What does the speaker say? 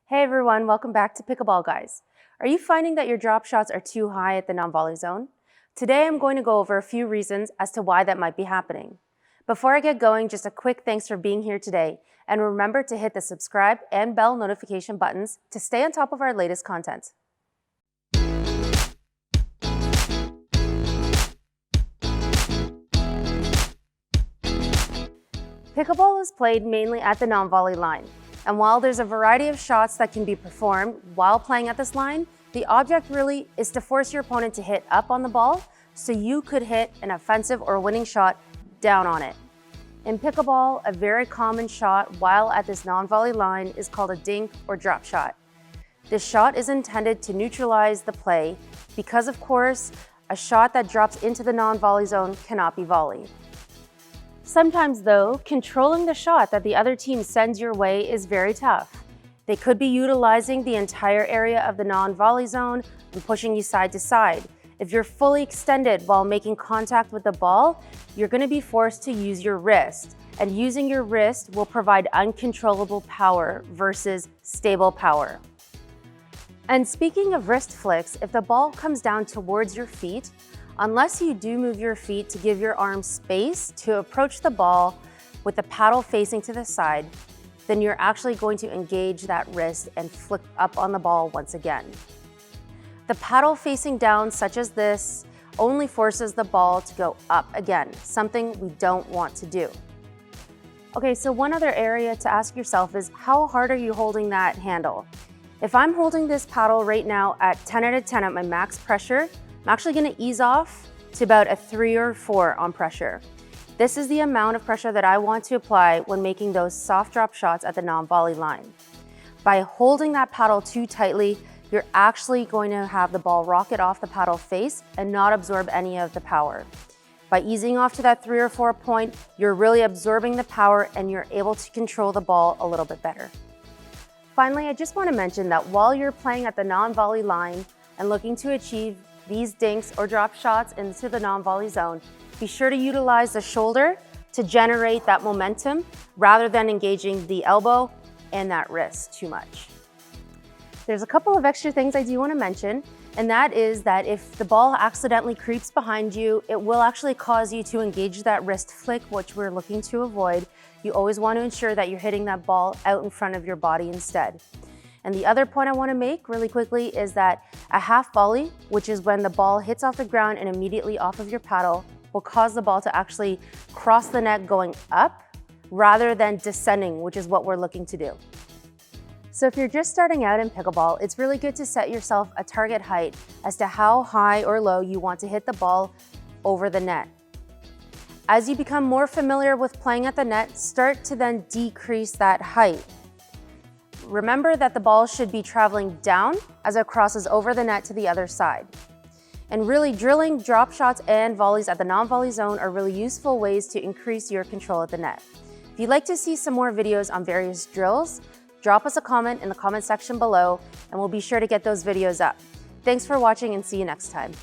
Hey everyone, welcome back to Pickleball Guys. Are you finding that your drop shots are too high at the non-volley zone? Today I'm going to go over a few reasons as to why that might be happening. Before I get going, just a quick thanks for being here today, and remember to hit the subscribe and bell notification buttons to stay on top of our latest content. Pickleball is played mainly at the non-volley line, and while there's a variety of shots that can be performed while playing at this line, the object really is to force your opponent to hit up on the ball so you could hit an offensive or winning shot down on it. In pickleball, a very common shot while at this non-volley line is called a dink or drop shot. This shot is intended to neutralize the play because, of course, a shot that drops into the non-volley zone cannot be volleyed. Sometimes though, controlling the shot that the other team sends your way is very tough. They could be utilizing the entire area of the non-volley zone and pushing you side to side. If you're fully extended while making contact with the ball, you're going to be forced to use your wrist. And using your wrist will provide uncontrollable power versus stable power. And speaking of wrist flicks, if the ball comes down towards your feet, unless you do move your feet to give your arms space to approach the ball with the paddle facing to the side, then you're actually going to engage that wrist and flick up on the ball once again. The paddle facing down, such as this, only forces the ball to go up again, something we don't want to do. Okay, so one other area to ask yourself is, how hard are you holding that handle? If I'm holding this paddle right now at 10 out of 10 at my max pressure, I'm actually going to ease off to about a 3 or 4 on pressure. This is the amount of pressure that I want to apply when making those soft drop shots at the non-volley line. By holding that paddle too tightly, you're actually going to have the ball rocket off the paddle face and not absorb any of the power. By easing off to that 3 or 4 point, you're really absorbing the power and you're able to control the ball a little bit better. Finally, I just want to mention that while you're playing at the non-volley line and looking to achieve these dinks or drop shots into the non-volley zone, be sure to utilize the shoulder to generate that momentum rather than engaging the elbow and that wrist too much. There's a couple of extra things I do want to mention, and that is that if the ball accidentally creeps behind you, it will actually cause you to engage that wrist flick, which we're looking to avoid. You always want to ensure that you're hitting that ball out in front of your body instead. And the other point I want to make really quickly is that a half volley, which is when the ball hits off the ground and immediately off of your paddle, will cause the ball to actually cross the net going up rather than descending, which is what we're looking to do. So if you're just starting out in pickleball, it's really good to set yourself a target height as to how high or low you want to hit the ball over the net. As you become more familiar with playing at the net, start to then decrease that height. Remember that the ball should be traveling down as it crosses over the net to the other side. And really, drilling drop shots and volleys at the non-volley zone are really useful ways to increase your control at the net. If you'd like to see some more videos on various drills, drop us a comment in the comment section below and we'll be sure to get those videos up. Thanks for watching and see you next time.